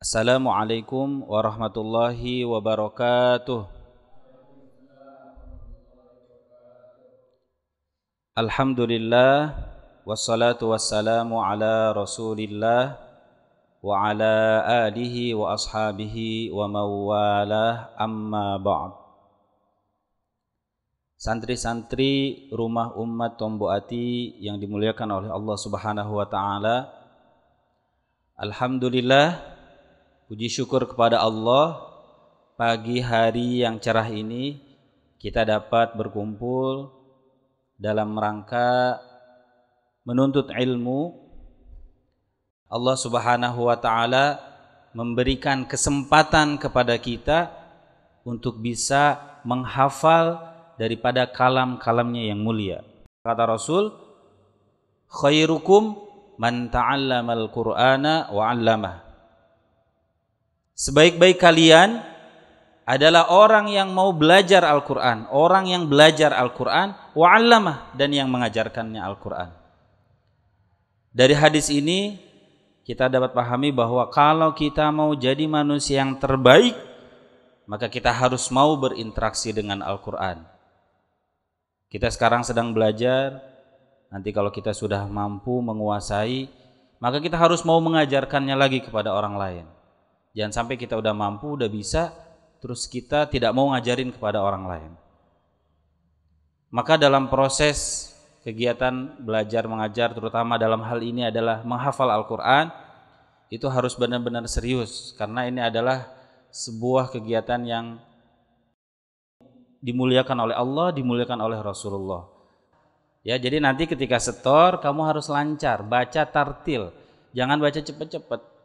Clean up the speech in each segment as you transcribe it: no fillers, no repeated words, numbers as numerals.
Assalamualaikum warahmatullahi wabarakatuh. Alhamdulillah wassalatu wassalamu ala Rasulillah wa ala alihi wa ashabihi wa mawalah, amma ba'd. Santri-santri Rumah Ummat Tombo Ati yang dimuliakan oleh Allah Subhanahu wa taala. Alhamdulillah, puji syukur kepada Allah, pagi hari yang cerah ini kita dapat berkumpul dalam rangka menuntut ilmu. Allah Subhanahu wa taala memberikan kesempatan kepada kita untuk bisa menghafal daripada kalam-kalamnya yang mulia. Kata Rasul, khairukum man ta'allamal Qur'ana wa 'allamah. Sebaik-baik kalian adalah orang yang mau belajar Al-Qur'an, orang yang belajar Al-Qur'an wa 'allamah, dan yang mengajarkannya Al-Qur'an. Dari hadis ini kita dapat pahami bahwa kalau kita mau jadi manusia yang terbaik, maka kita harus mau berinteraksi dengan Al-Qur'an. Kita sekarang sedang belajar, nanti kalau kita sudah mampu menguasai, maka kita harus mau mengajarkannya lagi kepada orang lain. Jangan sampai kita udah mampu, udah bisa, terus kita tidak mau ngajarin kepada orang lain. Maka dalam proses kegiatan belajar mengajar, terutama dalam hal ini adalah menghafal Al-Quran, itu harus benar-benar serius, karena ini adalah sebuah kegiatan yang dimuliakan oleh Allah, dimuliakan oleh Rasulullah. Ya, jadi nanti ketika setor kamu harus lancar, baca tartil, jangan baca cepet-cepet.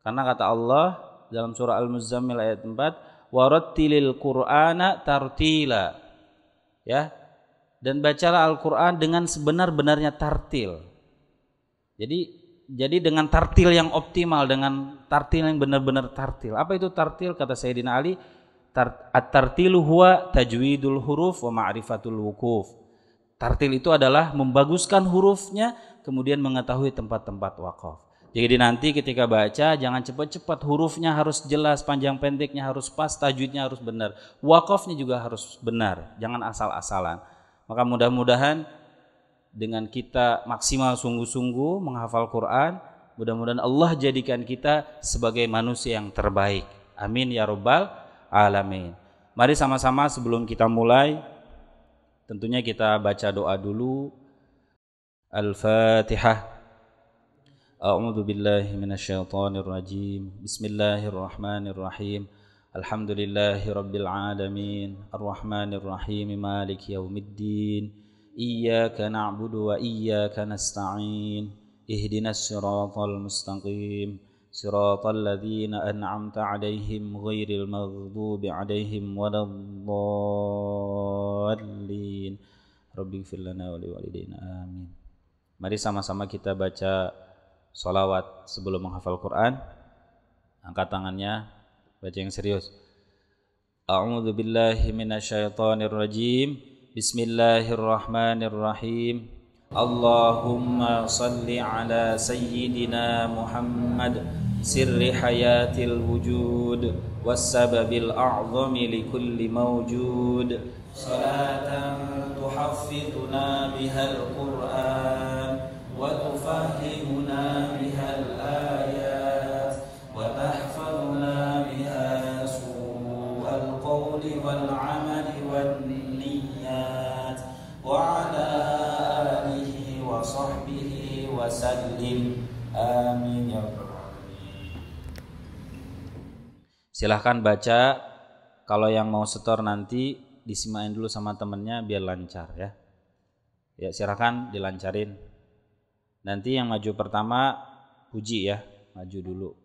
Karena kata Allah dalam surah Al-Muzammil ayat 4, warattilil Qur'ana tartila. Ya. Dan bacalah Al-Qur'an dengan sebenar-benarnya tartil. Jadi dengan tartil yang optimal, dengan tartil yang benar-benar tartil. Apa itu tartil? Kata Sayyidina Ali, at-tartilu huwa tajwidul huruf wa ma'rifatul wukuf. Tartil itu adalah membaguskan hurufnya, kemudian mengetahui tempat-tempat wakaf. Jadi nanti ketika baca jangan cepat-cepat, hurufnya harus jelas, panjang pendeknya harus pas, tajwidnya harus benar, wakafnya juga harus benar, jangan asal-asalan. Maka mudah-mudahan dengan kita maksimal sungguh-sungguh menghafal Quran, mudah-mudahan Allah jadikan kita sebagai manusia yang terbaik. Amin ya rabbal alamin. Mari sama-sama sebelum kita mulai, tentunya kita baca doa dulu. Al-Fatihah. A'udzu billahi minasyaitonir rajim. Bismillahirrahmanirrahim. Alhamdulillahi rabbil alamin. Arrahmanir rahim. Maliki yaumiddin. Iyyaka na'budu wa iyyaka nasta'in. Ihdinas siratal mustaqim. Siratal ladzina an'amta 'alaihim ghairil maghdubi 'alaihim waladdallin. Rabbighfir lana wa liwalidayna. Amin. Mari sama-sama kita baca sholawat sebelum menghafal Quran. Angkat tangannya, baca yang serius. A'udzu billahi minasyaitonir rajim. Bismillahirrahmanirrahim. Allahumma salli ala sayyidina Muhammad sirri hayatil wujud wassababil a'zami likulli mawjud. Salatan tuhaffiduna bihal Qur'an wa tufahhimuna bihal ayat wa tahfaduna biha su'al qawli wal 'amali wan niyyat wa 'ala alihi wa sahbihi wa sallim. Amin ya rabbal alamin. Silahkan baca. Kalau yang mau setor nanti disimain dulu sama temennya biar lancar ya. Ya silakan dilancarin. Nanti yang maju pertama Puji ya, maju dulu.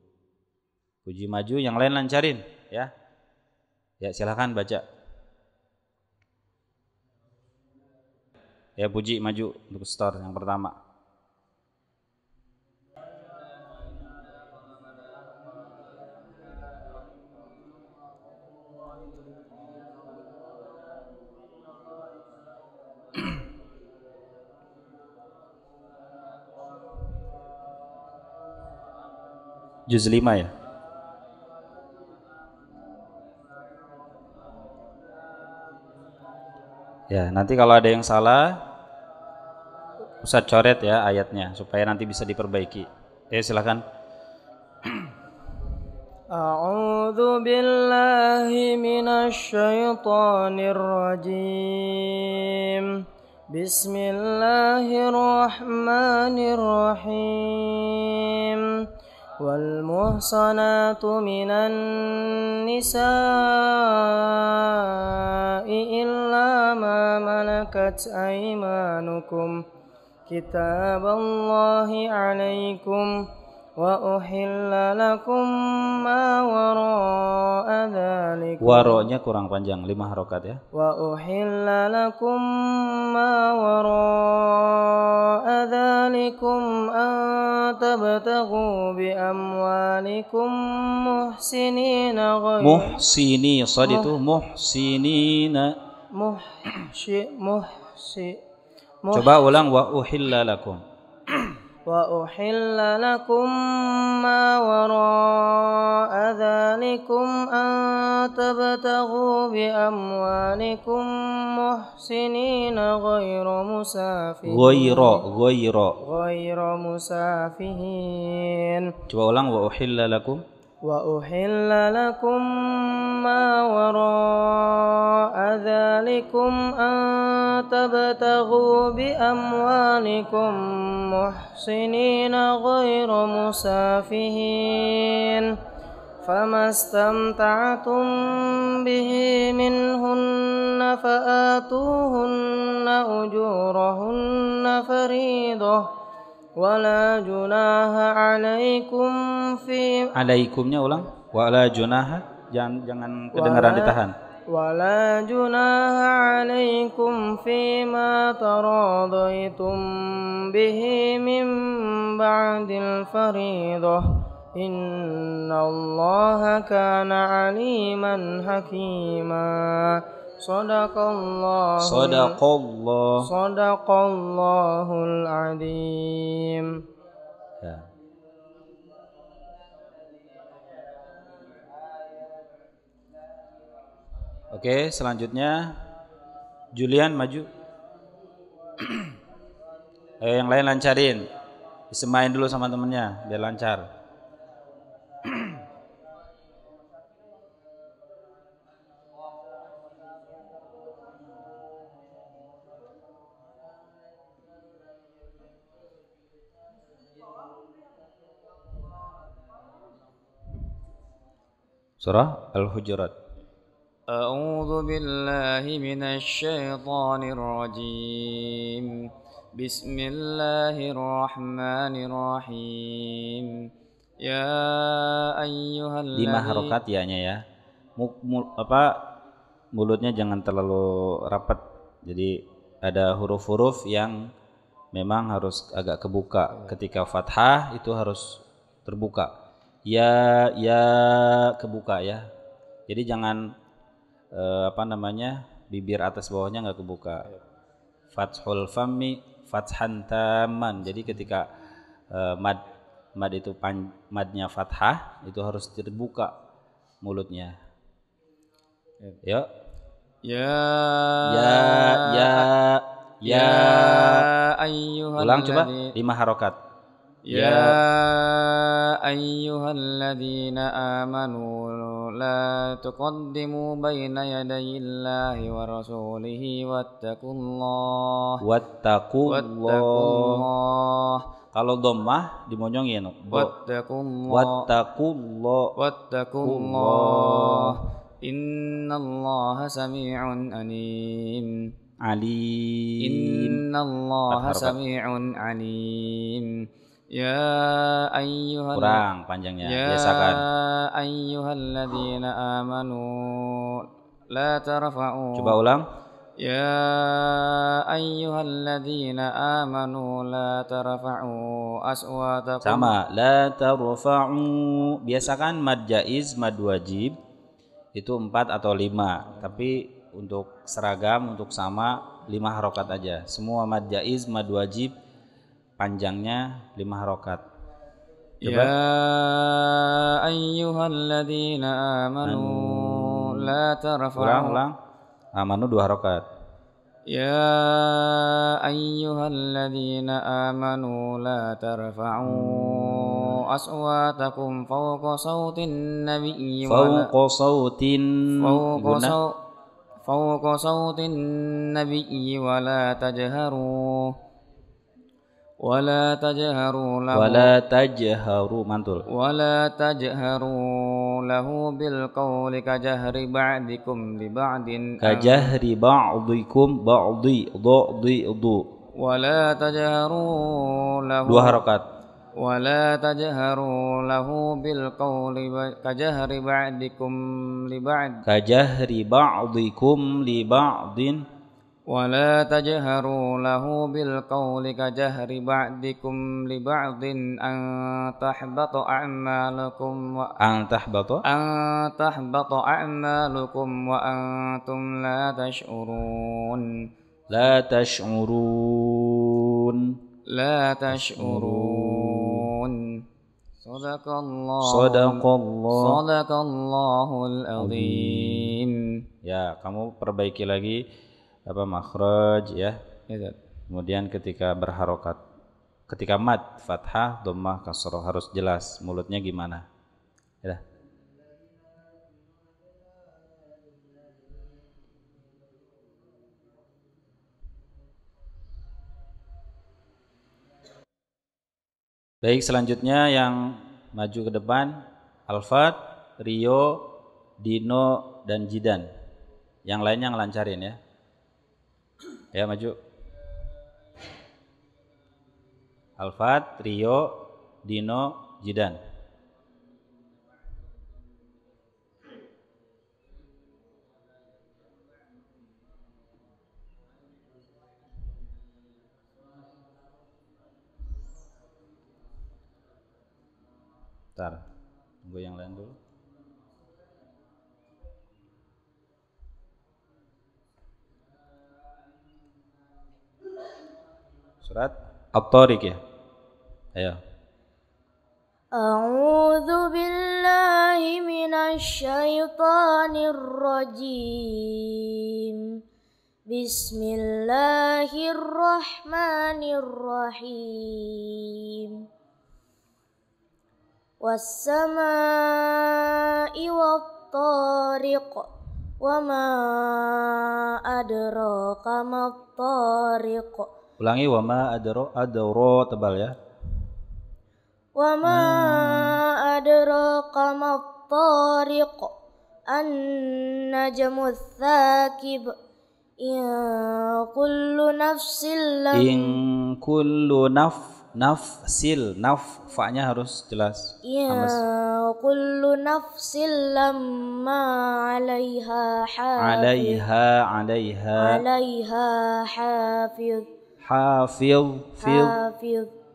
Puji maju, yang lain lancarin ya. Ya silakan baca. Ya Puji maju untuk store yang pertama. Juz 5 ya. Ya, nanti kalau ada yang salah Ustaz coret ya ayatnya supaya nanti bisa diperbaiki. Silakan. A'udzu billahi minasy syaithanir rajim. Bismillahirrahmanirrahim. Wal muhsanatu minan nisa'i illa ma malakat aymanukum kitaballahi 'alaikum wa uhilla lakum ma wara'a dzalikum. Waronya kurang panjang, 5 harokat ya. Wa uhilla lakum ma wara'a dzalikum an tabtaghu bi amwalikum muhsinina ghayra Muhsini, sad itu muhsinina. Coba ulang, wa uhilla lakum. Wa uhilla lakum ma wara'a dzalikum an tabtaghu bi amwalikum muhsinina ghayra musafihin. Coba ulang, wa uhilla lakum. Wa uhilla lakum ma wara'a dzalikum an tabtaghu bi amwalikum muhsinina ghayra musafihin famastamta'tum bihi minhunna fa'atuhunna ujurahunna fariidah wala junaha alaikum fi Alaikumnya ulang. Wala junaha, jangan kedengaran ditahan. Wala junaha alaikum fima taradaitum bihi min ba'dil fariidah innallaha kana aliman hakima. Sadaqallahul azim. Ya. Oke, selanjutnya Julian maju. Ayo yang lain lancarin. Disemain dulu sama temennya biar lancar. Surah Al-Hujurat. A'udzu billahi minasy syaithanir rajim. Bismillahirrahmanirrahim. Ya ayyuhalladzina 5 harokat ya-nya ya. Mulutnya jangan terlalu rapat. Jadi ada huruf-huruf yang memang harus agak kebuka. Ketika fathah itu harus terbuka. Ya kebuka ya. Jadi jangan bibir atas bawahnya nggak kebuka. Fathul fammi fathan taman. Jadi ketika mad itu madnya fathah itu harus terbuka mulutnya. Yuk. Ya ayyuhalladzina. Ulang coba 5 harokat. Ya ayyuhalladzina amanu la tuqaddimu baina yadayillahi wa rasulihi wattaqullah. Kalau dhammah dimonyongin. Wattaqullah. Innallaha sami'un alim. Innallaha sami'un alim. Ya kurang panjangnya, biasakan. Ya ayyuhalladzina amanu la tarfa'u. Coba ulang. Ya ayyuhalladzina amanu la tarfa'u aswatakum. Sama, la tarfa'u. Biasakan mad jaiz, mad wajib itu 4 atau 5. Tapi untuk seragam, untuk sama 5 harokat aja. Semua mad jaiz, mad wajib panjangnya 5 harokat. Coba. Ya ayyuhalladzina amanu la tarfa'u. Ulang. Amanu 2 harokat. يا أيها الذين آمنوا لا ترفعوا أصواتكم فوق صوت النبي فوق صوت النبي ولا تجهروا له بالقول كجهر بعضكم لبعض ولا تجهروا له بالقول كجهر بعضكم لبعض ولا تجهروا له بالقول كجهر بعضكم لبعض أن تحبط أعمالكم وأنتم لا تشعرون صدق الله العظيم. Ya, kamu perbaiki lagi makhraj ya. Kemudian ketika berharokat, ketika mad fathah, dhammah, kasroh harus jelas mulutnya gimana. Ya. Baik, selanjutnya yang maju ke depan Alfat, Rio, Dino dan Jidan. Yang lainnya ngelancarin ya. Ya, maju. Alfat, Rio, Dino, Jidan. Bentar, tunggu yang lain dulu. Surat At-Tariq ya. Ayo. A'udzu billahi minasy syaithanir rajim. Bismillahirrahmanirrahim. Was-samaa'i wat-tariq. Wa ma adraka mat-tariq. Ulangi, wama adro tebal ya. Wama adraka mat-tariq. An-najmu tsakib. In kullu nafsil fa-nya harus jelas. In kullu nafsil lamma 'alaiha hafiz.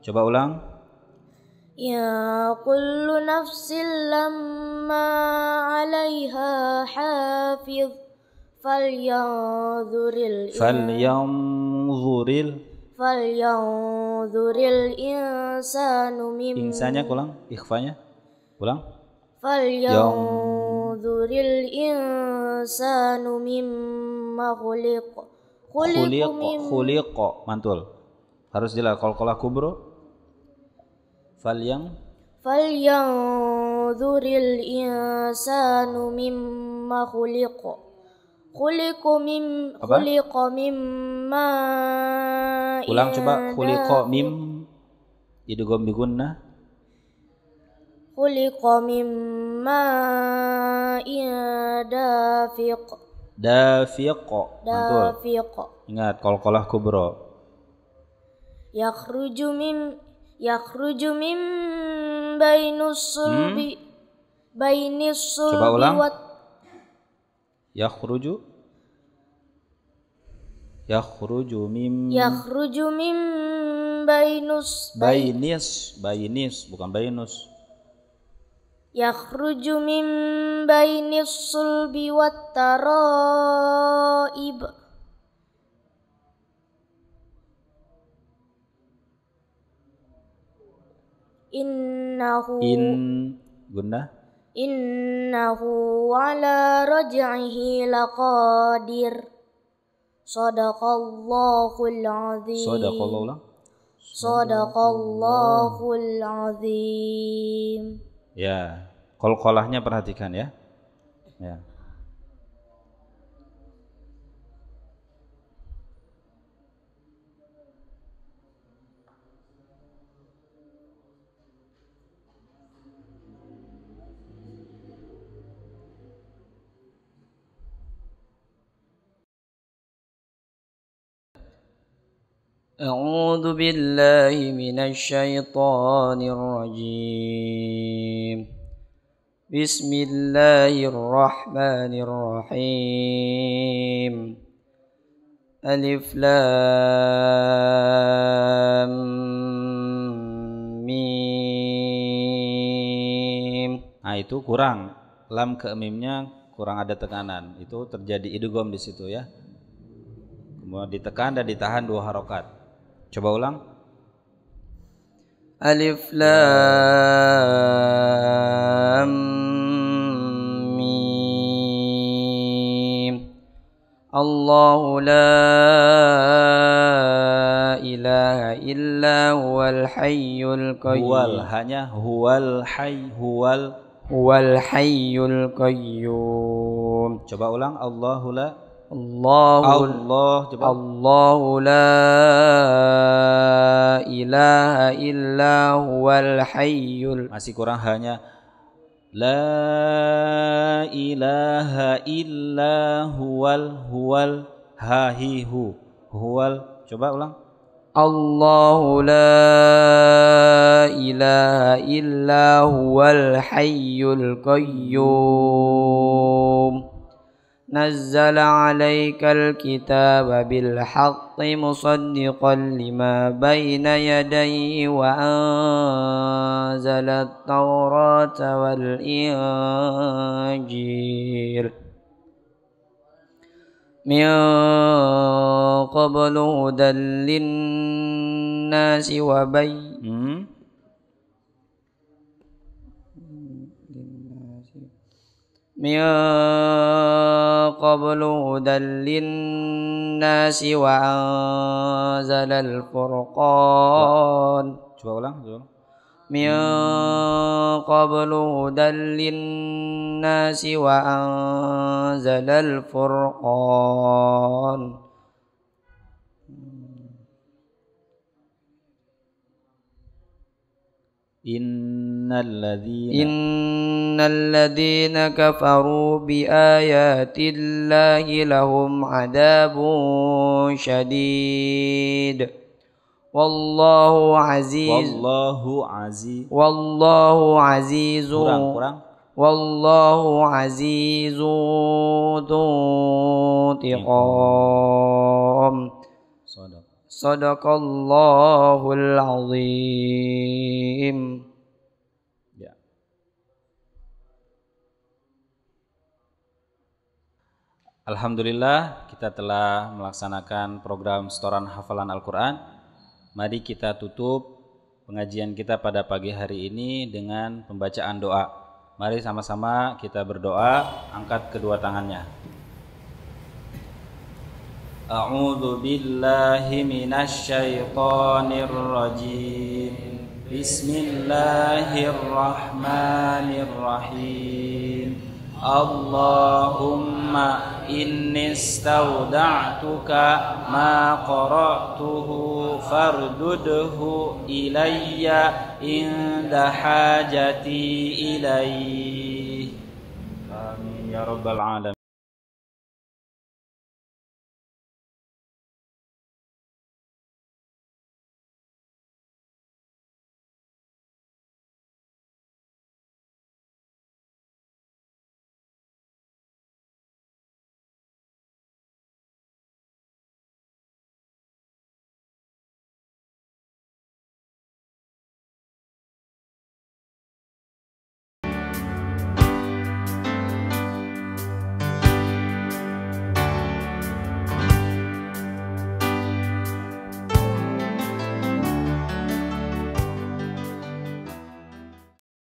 Coba ulang. Ya kullu nafsin lamma 'alaiha hafiz. Falyanzuril insanu Insanya ulang, ikhfanya. Ulang. Falyanzuril insanu mimma khuliq. Khuliqa mantul. Harus jelas qalqalah kubro. Falyanzuril insanu mimma khuliq. Khuliqa mimma. Ulang coba, khuliqa mim idgham bi gunnah. Khuliqa mimma dafiq mantul. Ingat qalqalah kubra. Yakhruju min bainis sulbi. Coba ulang. Yakhruju min bainis bukan bainus. Yakhruju min bainis sulbi wat taraib. Innahu ala raj'ihi laqadir. Sadaqallahul azim. Sadaqallahu ulang. Sadaqallahul azim. Ya, qalqalahnya perhatikan ya. Ya. أعوذ بالله من الشيطان الرجيم بسم الله الرحمن الرحيم ألف لام ميم. Nah, itu kurang. Lam ke mimnya kurang ada tekanan. Itu terjadi idgham di situ ya. Kemudian ditekan dan ditahan 2 harokat. Coba ulang. Alif lam mim. Allahu la ilaha illa huwal hayyul qayyum. Huwal hanya huwal hayy huwal hayyul qayyum. Coba ulang. Allahu la Allahu la ilaha illa huwal hayyul. Masih kurang hanya la ilaha illa huwal hahihu huwal. Coba ulang. Allahu la ilaha illa huwal hayyul qayyum. نزل عليك الكتاب بالحق مصدقا لما بين يديه وأنزل التوراة والإنجيل من قبل هدى للناس من قبل هدى للناس وأنزل الفرقان. Coba ulang. من قبل هدى للناس وأنزل الفرقان. innalladzina kafaru bi ayatillahi lahum adabun syadid wallahu azizun wallahu azizun intiqam. Sadaqallahul azim. Ya. Alhamdulillah, kita telah melaksanakan program setoran hafalan Al-Quran. Mari kita tutup pengajian kita pada pagi hari ini dengan pembacaan doa. Mari sama-sama kita berdoa, angkat kedua tangannya. A'udzu billahi minasy syaithanir rajim. Bismillahirrahmanirrahim. Allahumma inni stauda'tuka ma qara'tuhu fardudhu ilayya inda hajati ilaih. Amin ya rabbal alamin.